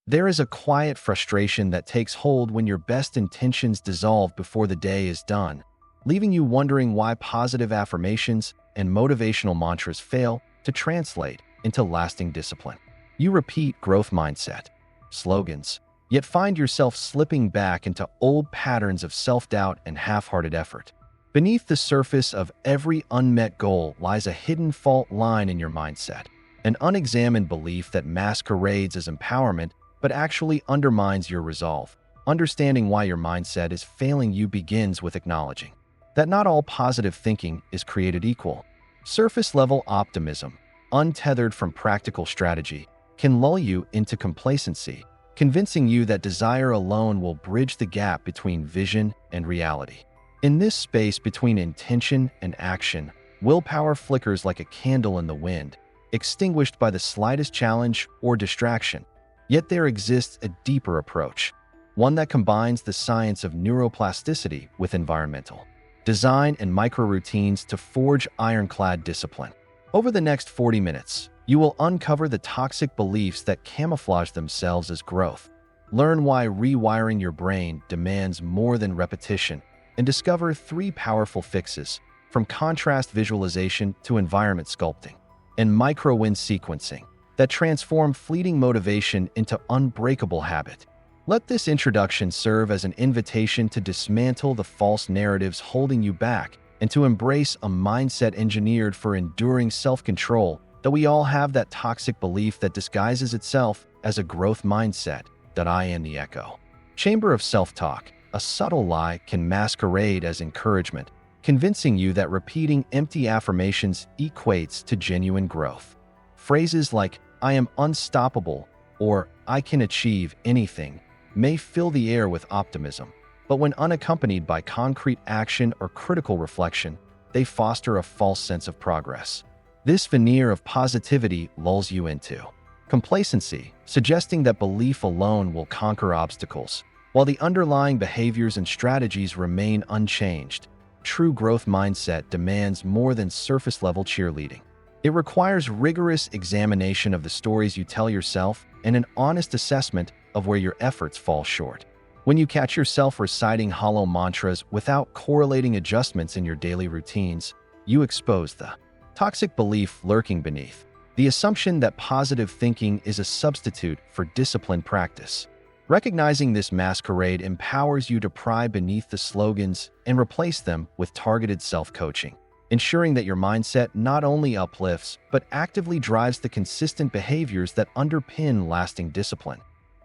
There is a quiet frustration that takes hold when your best intentions dissolve before the day is done, leaving you wondering why positive affirmations and motivational mantras fail to translate into lasting discipline. You repeat growth mindset slogans, yet find yourself slipping back into old patterns of self-doubt and half-hearted effort. Beneath the surface of every unmet goal lies a hidden fault line in your mindset, an unexamined belief that masquerades as empowerment but actually undermines your resolve. Understanding why your mindset is failing you begins with acknowledging that not all positive thinking is created equal. Surface-level optimism, untethered from practical strategy, can lull you into complacency, convincing you that desire alone will bridge the gap between vision and reality. In this space between intention and action, willpower flickers like a candle in the wind, extinguished by the slightest challenge or distraction. Yet there exists a deeper approach, one that combines the science of neuroplasticity with environmental design and micro-routines to forge ironclad discipline. Over the next 40 minutes, you will uncover the toxic beliefs that camouflage themselves as growth, learn why rewiring your brain demands more than repetition, and discover 3 powerful fixes, from contrast visualization to environment sculpting, and micro-win sequencing, that transform fleeting motivation into unbreakable habit. Let this introduction serve as an invitation to dismantle the false narratives holding you back and to embrace a mindset engineered for enduring self-control. That we all have that toxic belief that disguises itself as a growth mindset, that I am the echo chamber of self-talk. A subtle lie can masquerade as encouragement, convincing you that repeating empty affirmations equates to genuine growth. Phrases like, "I am unstoppable," or "I can achieve anything," may fill the air with optimism, but when unaccompanied by concrete action or critical reflection, they foster a false sense of progress. This veneer of positivity lulls you into complacency, suggesting that belief alone will conquer obstacles, while the underlying behaviors and strategies remain unchanged. True growth mindset demands more than surface-level cheerleading. It requires rigorous examination of the stories you tell yourself and an honest assessment of where your efforts fall short. When you catch yourself reciting hollow mantras without correlating adjustments in your daily routines, you expose the toxic belief lurking beneath, the assumption that positive thinking is a substitute for disciplined practice. Recognizing this masquerade empowers you to pry beneath the slogans and replace them with targeted self-coaching, ensuring that your mindset not only uplifts but actively drives the consistent behaviors that underpin lasting discipline.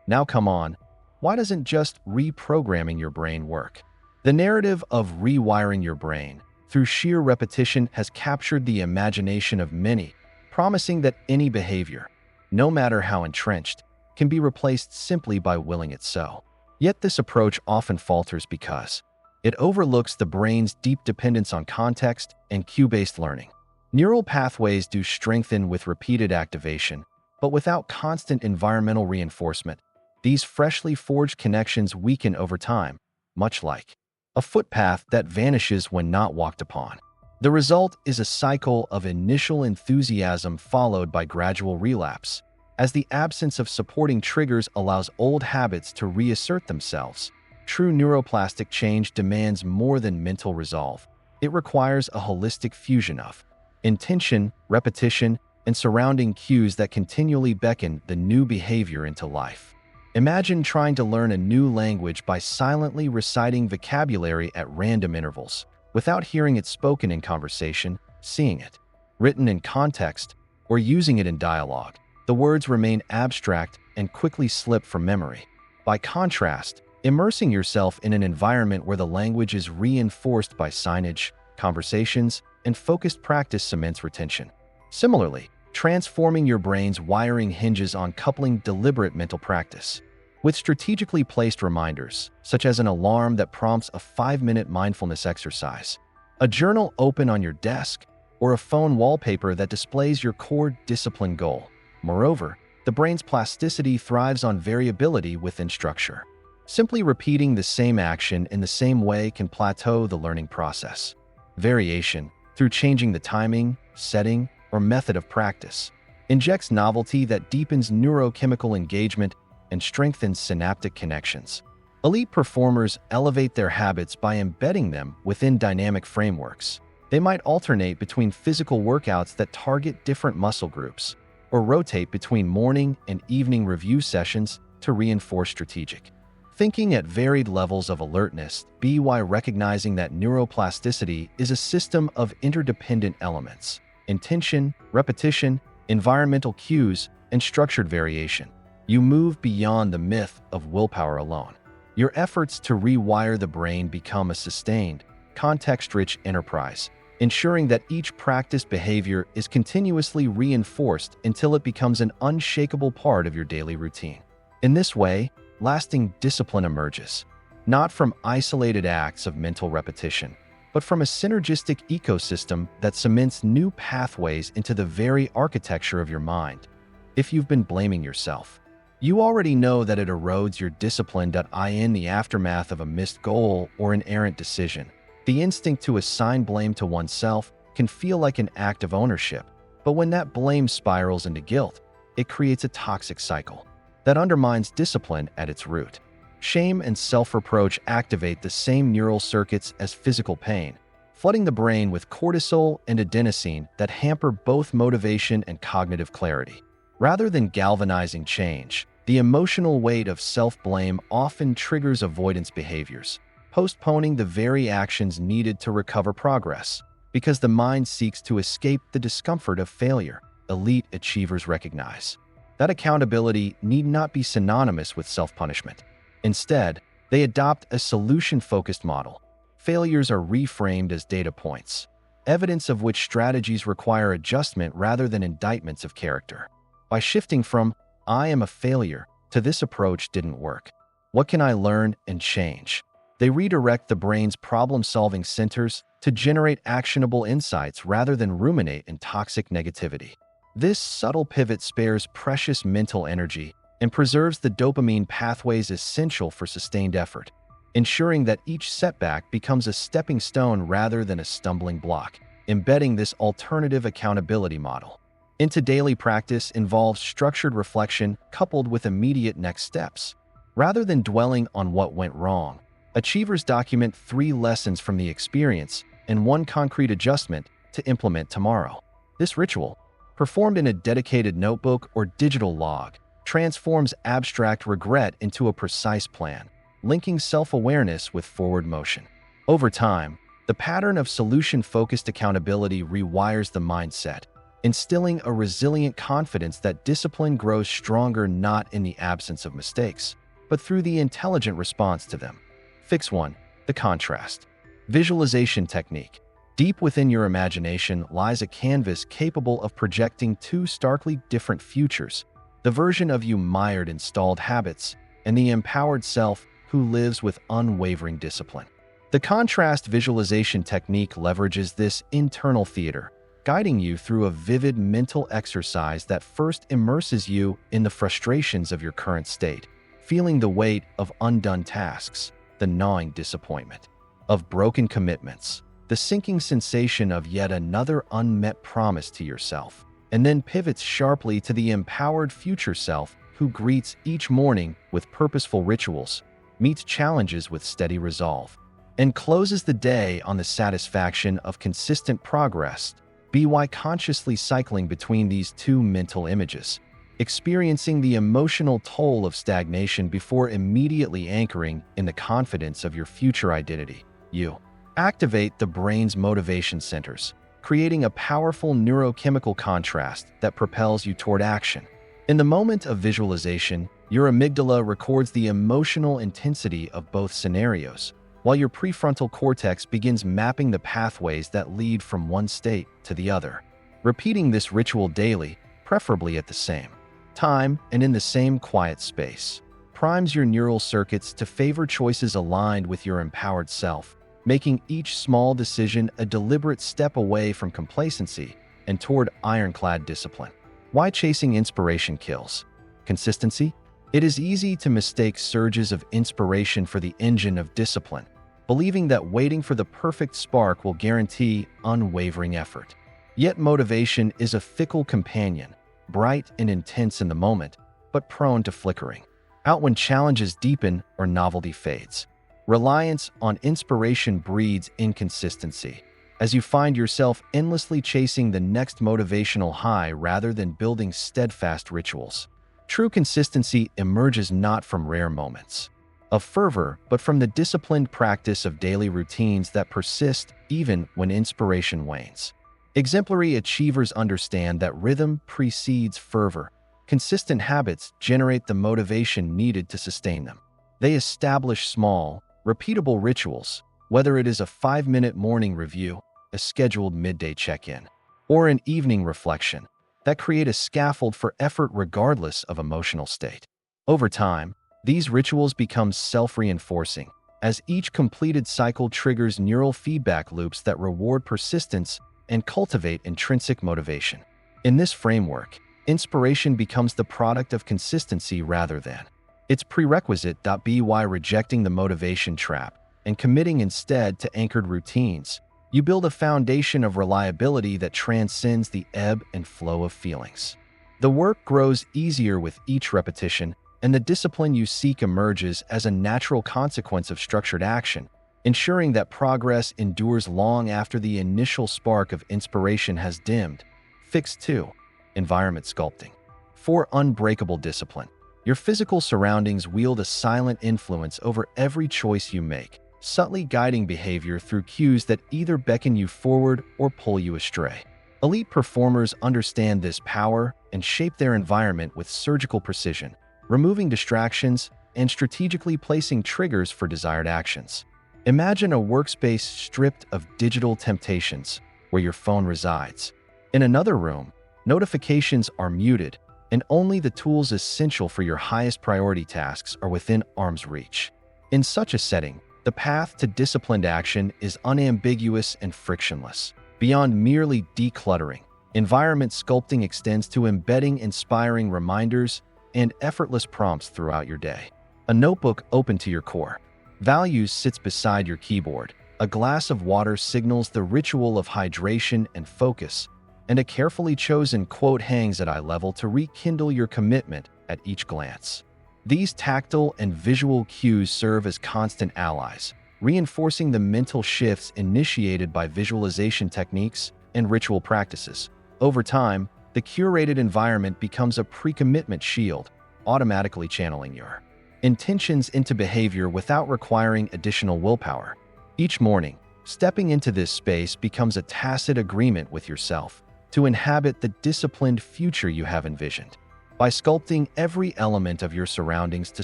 Now come on, why doesn't just reprogramming your brain work? The narrative of rewiring your brain through sheer repetition has captured the imagination of many, promising that any behavior, no matter how entrenched, can be replaced simply by willing it so. Yet this approach often falters because it overlooks the brain's deep dependence on context and cue-based learning. Neural pathways do strengthen with repeated activation, but without constant environmental reinforcement, these freshly forged connections weaken over time, much like a footpath that vanishes when not walked upon. The result is a cycle of initial enthusiasm followed by gradual relapse, as the absence of supporting triggers allows old habits to reassert themselves. True neuroplastic change demands more than mental resolve. It requires a holistic fusion of intention, repetition, and surrounding cues that continually beckon the new behavior into life. Imagine trying to learn a new language by silently reciting vocabulary at random intervals, without hearing it spoken in conversation, seeing it written in context, or using it in dialogue. The words remain abstract and quickly slip from memory. By contrast, immersing yourself in an environment where the language is reinforced by signage, conversations, and focused practice cements retention. Similarly, transforming your brain's wiring hinges on coupling deliberate mental practice with strategically placed reminders, such as an alarm that prompts a 5-minute mindfulness exercise, a journal open on your desk, or a phone wallpaper that displays your core discipline goal. Moreover, the brain's plasticity thrives on variability within structure. Simply repeating the same action in the same way can plateau the learning process. Variation, through changing the timing, setting, or method of practice, injects novelty that deepens neurochemical engagement and strengthens synaptic connections. Elite performers elevate their habits by embedding them within dynamic frameworks. They might alternate between physical workouts that target different muscle groups, or rotate between morning and evening review sessions to reinforce strategic thinking at varied levels of alertness. By recognizing that neuroplasticity is a system of interdependent elements: intention, repetition, environmental cues, and structured variation. You move beyond the myth of willpower alone. Your efforts to rewire the brain become a sustained, context-rich enterprise, ensuring that each practiced behavior is continuously reinforced until it becomes an unshakable part of your daily routine. In this way, lasting discipline emerges, not from isolated acts of mental repetition, but from a synergistic ecosystem that cements new pathways into the very architecture of your mind. If you've been blaming yourself, you already know that it erodes your discipline. In the aftermath of a missed goal or an errant decision, the instinct to assign blame to oneself can feel like an act of ownership, but when that blame spirals into guilt, it creates a toxic cycle that undermines discipline at its root. Shame and self-reproach activate the same neural circuits as physical pain, flooding the brain with cortisol and adenosine that hamper both motivation and cognitive clarity. Rather than galvanizing change, the emotional weight of self-blame often triggers avoidance behaviors, postponing the very actions needed to recover progress. Because the mind seeks to escape the discomfort of failure, elite achievers recognize that accountability need not be synonymous with self-punishment. Instead, they adopt a solution-focused model. Failures are reframed as data points, evidence of which strategies require adjustment rather than indictments of character. By shifting from "I am a failure" to "this approach didn't work. What can I learn and change?" they redirect the brain's problem-solving centers to generate actionable insights rather than ruminate in toxic negativity. This subtle pivot spares precious mental energy and preserves the dopamine pathways essential for sustained effort, ensuring that each setback becomes a stepping stone rather than a stumbling block. Embedding this alternative accountability model into daily practice involves structured reflection coupled with immediate next steps. Rather than dwelling on what went wrong, achievers document 3 lessons from the experience and 1 concrete adjustment to implement tomorrow. This ritual, performed in a dedicated notebook or digital log, transforms abstract regret into a precise plan, linking self-awareness with forward motion. Over time, the pattern of solution-focused accountability rewires the mindset, instilling a resilient confidence that discipline grows stronger not in the absence of mistakes, but through the intelligent response to them. Fix 1. The contrast. Visualization technique. Deep within your imagination lies a canvas capable of projecting 2 starkly different futures: the version of you mired in stalled habits, and the empowered self who lives with unwavering discipline. The contrast visualization technique leverages this internal theater, guiding you through a vivid mental exercise that first immerses you in the frustrations of your current state, feeling the weight of undone tasks, the gnawing disappointment of broken commitments, the sinking sensation of yet another unmet promise to yourself, and then pivots sharply to the empowered future self who greets each morning with purposeful rituals, meets challenges with steady resolve, and closes the day on the satisfaction of consistent progress. By consciously cycling between these 2 mental images, experiencing the emotional toll of stagnation before immediately anchoring in the confidence of your future identity, you activate the brain's motivation centers, creating a powerful neurochemical contrast that propels you toward action. In the moment of visualization, your amygdala records the emotional intensity of both scenarios, while your prefrontal cortex begins mapping the pathways that lead from one state to the other. Repeating this ritual daily, preferably at the same time and in the same quiet space, primes your neural circuits to favor choices aligned with your empowered self, making each small decision a deliberate step away from complacency and toward ironclad discipline. Why chasing inspiration kills? Consistency? It is easy to mistake surges of inspiration for the engine of discipline, believing that waiting for the perfect spark will guarantee unwavering effort. Yet motivation is a fickle companion, bright and intense in the moment, but prone to flickering. out when challenges deepen or novelty fades. Reliance on inspiration breeds inconsistency, as you find yourself endlessly chasing the next motivational high rather than building steadfast rituals. True consistency emerges not from rare moments of fervor, but from the disciplined practice of daily routines that persist even when inspiration wanes. Exemplary achievers understand that rhythm precedes fervor. Consistent habits generate the motivation needed to sustain them. They establish small, repeatable rituals, whether it is a 5-minute morning review, a scheduled midday check-in, or an evening reflection, that create a scaffold for effort regardless of emotional state. Over time, these rituals become self-reinforcing, as each completed cycle triggers neural feedback loops that reward persistence and cultivate intrinsic motivation. In this framework, inspiration becomes the product of consistency rather than its prerequisite. By rejecting the motivation trap and committing instead to anchored routines, you build a foundation of reliability that transcends the ebb and flow of feelings. The work grows easier with each repetition, and the discipline you seek emerges as a natural consequence of structured action, ensuring that progress endures long after the initial spark of inspiration has dimmed. Fix 2. Environment sculpting. For unbreakable discipline, your physical surroundings wield a silent influence over every choice you make, subtly guiding behavior through cues that either beckon you forward or pull you astray. Elite performers understand this power and shape their environment with surgical precision, removing distractions and strategically placing triggers for desired actions. Imagine a workspace stripped of digital temptations where your phone resides. In another room, notifications are muted, and only the tools essential for your highest priority tasks are within arm's reach. In such a setting, the path to disciplined action is unambiguous and frictionless. Beyond merely decluttering, environment sculpting extends to embedding inspiring reminders and effortless prompts throughout your day. A notebook open to your core values sits beside your keyboard. A glass of water signals the ritual of hydration and focus, and a carefully chosen quote hangs at eye level to rekindle your commitment at each glance. These tactile and visual cues serve as constant allies, reinforcing the mental shifts initiated by visualization techniques and ritual practices. Over time, the curated environment becomes a pre-commitment shield, automatically channeling your intentions into behavior without requiring additional willpower. Each morning, stepping into this space becomes a tacit agreement with yourself to inhabit the disciplined future you have envisioned. By sculpting every element of your surroundings to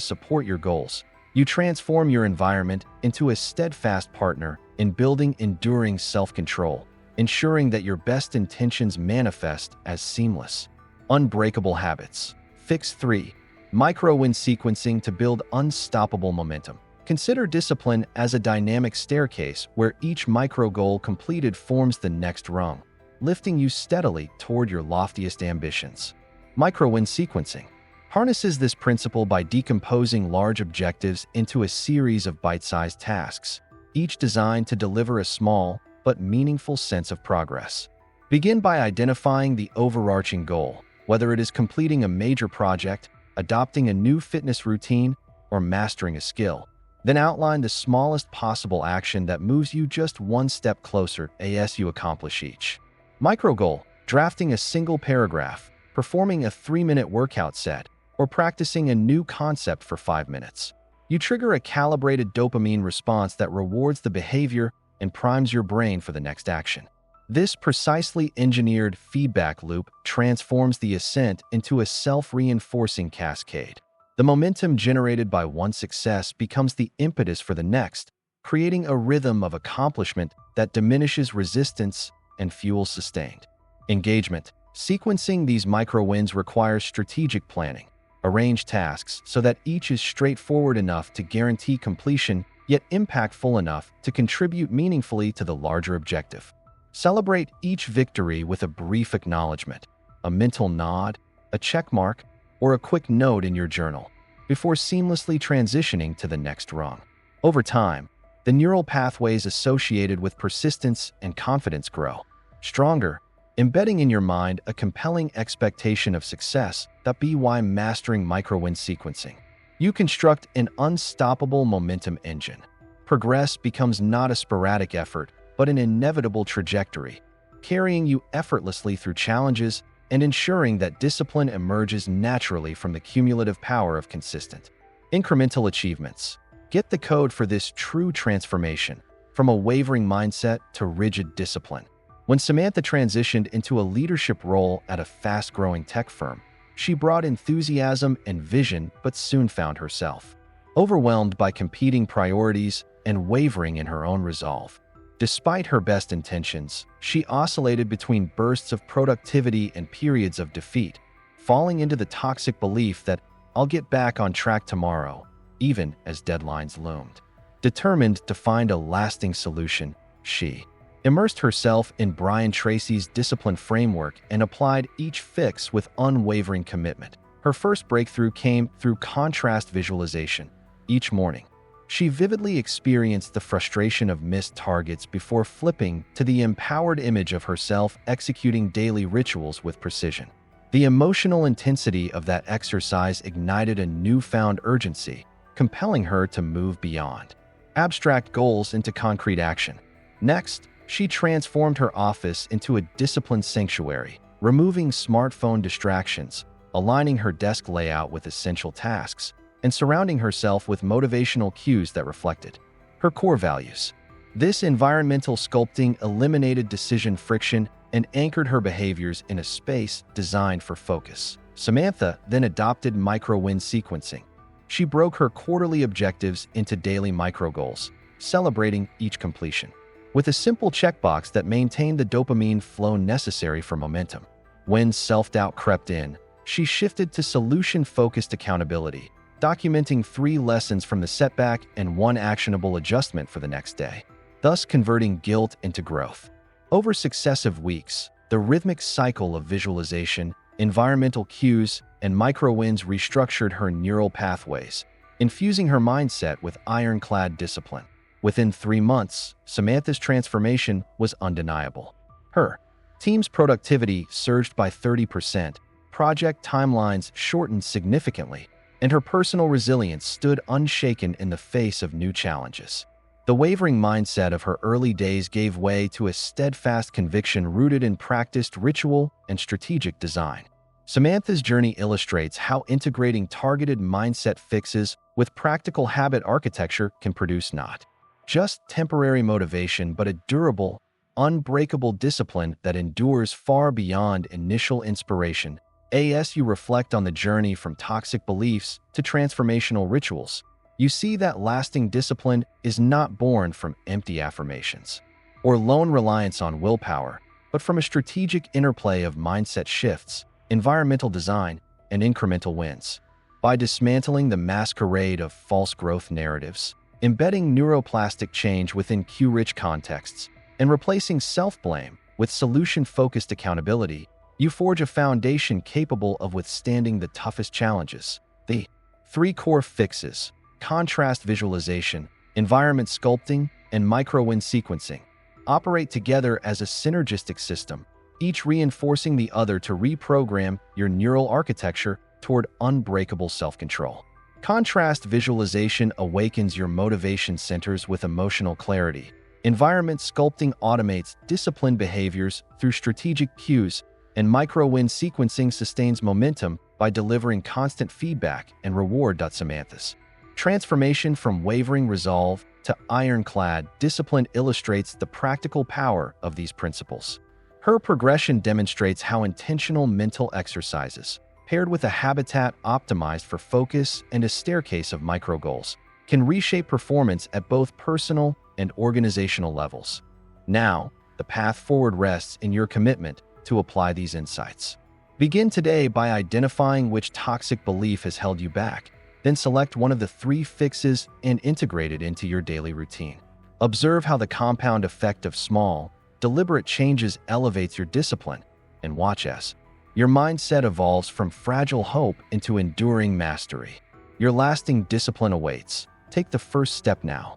support your goals, you transform your environment into a steadfast partner in building enduring self-control, ensuring that your best intentions manifest as seamless, unbreakable habits. Fix 3. Micro-win sequencing to build unstoppable momentum. Consider discipline as a dynamic staircase where each micro-goal completed forms the next rung, lifting you steadily toward your loftiest ambitions. Micro-win sequencing harnesses this principle by decomposing large objectives into a series of bite-sized tasks, each designed to deliver a small but meaningful sense of progress. Begin by identifying the overarching goal, whether it is completing a major project, adopting a new fitness routine, or mastering a skill. Then outline the smallest possible action that moves you just one step closer as you accomplish each. Micro-goal: drafting a single paragraph, performing a 3-minute workout set, or practicing a new concept for 5 minutes. You trigger a calibrated dopamine response that rewards the behavior and primes your brain for the next action. This precisely engineered feedback loop transforms the ascent into a self-reinforcing cascade. The momentum generated by one success becomes the impetus for the next, creating a rhythm of accomplishment that diminishes resistance and fuels sustained engagement. Sequencing these micro-wins requires strategic planning. Arrange tasks so that each is straightforward enough to guarantee completion, yet impactful enough to contribute meaningfully to the larger objective. Celebrate each victory with a brief acknowledgement, a mental nod, a check mark, or a quick note in your journal, before seamlessly transitioning to the next rung. Over time, the neural pathways associated with persistence and confidence grow stronger, embedding in your mind a compelling expectation of success. By mastering micro-win sequencing You construct an unstoppable momentum engine. Progress becomes not a sporadic effort, but an inevitable trajectory, carrying you effortlessly through challenges and ensuring that discipline emerges naturally from the cumulative power of consistent, incremental achievements. Get the code for this true transformation, from a wavering mindset to rigid discipline. When Samantha transitioned into a leadership role at a fast-growing tech firm, she brought enthusiasm and vision but soon found herself overwhelmed by competing priorities and wavering in her own resolve. Despite her best intentions, she oscillated between bursts of productivity and periods of defeat, falling into the toxic belief that "I'll get back on track tomorrow," even as deadlines loomed. Determined to find a lasting solution, she immersed herself in Brian Tracy's discipline framework and applied each fix with unwavering commitment. Her first breakthrough came through contrast visualization. Each morning, she vividly experienced the frustration of missed targets before flipping to the empowered image of herself executing daily rituals with precision. The emotional intensity of that exercise ignited a newfound urgency, compelling her to move beyond abstract goals into concrete action. Next, she transformed her office into a disciplined sanctuary, removing smartphone distractions, aligning her desk layout with essential tasks, and surrounding herself with motivational cues that reflected her core values. This environmental sculpting eliminated decision friction and anchored her behaviors in a space designed for focus. Samantha then adopted micro-win sequencing. She broke her quarterly objectives into daily micro-goals, celebrating each completion with a simple checkbox that maintained the dopamine flow necessary for momentum. When self-doubt crept in, she shifted to solution-focused accountability, documenting 3 lessons from the setback and 1 actionable adjustment for the next day, thus converting guilt into growth. Over successive weeks, the rhythmic cycle of visualization, environmental cues, and micro-wins restructured her neural pathways, infusing her mindset with ironclad discipline. Within 3 months, Samantha's transformation was undeniable. Her team's productivity surged by 30%, project timelines shortened significantly, and her personal resilience stood unshaken in the face of new challenges. The wavering mindset of her early days gave way to a steadfast conviction rooted in practiced ritual and strategic design. Samantha's journey illustrates how integrating targeted mindset fixes with practical habit architecture can produce not just temporary motivation but a durable, unbreakable discipline that endures far beyond initial inspiration. As you reflect on the journey from toxic beliefs to transformational rituals, you see that lasting discipline is not born from empty affirmations or lone reliance on willpower, but from a strategic interplay of mindset shifts, environmental design, and incremental wins. By dismantling the masquerade of false growth narratives, embedding neuroplastic change within cue-rich contexts, and replacing self-blame with solution-focused accountability, you forge a foundation capable of withstanding the toughest challenges. The 3 core fixes: contrast visualization, environment sculpting, and micro-win sequencing operate together as a synergistic system, each reinforcing the other to reprogram your neural architecture toward unbreakable self-control. Contrast visualization awakens your motivation centers with emotional clarity. Environment sculpting automates disciplined behaviors through strategic cues, and micro-win sequencing sustains momentum by delivering constant feedback and reward. Samantha's transformation from wavering resolve to ironclad discipline illustrates the practical power of these principles. Her progression demonstrates how intentional mental exercises, paired with a habitat optimized for focus and a staircase of micro-goals, can reshape performance at both personal and organizational levels. Now, the path forward rests in your commitment to apply these insights. Begin today by identifying which toxic belief has held you back. Then select one of the 3 fixes and integrate it into your daily routine. Observe how the compound effect of small, deliberate changes elevates your discipline, and watch as your mindset evolves from fragile hope into enduring mastery. Your lasting discipline awaits. Take the first step now.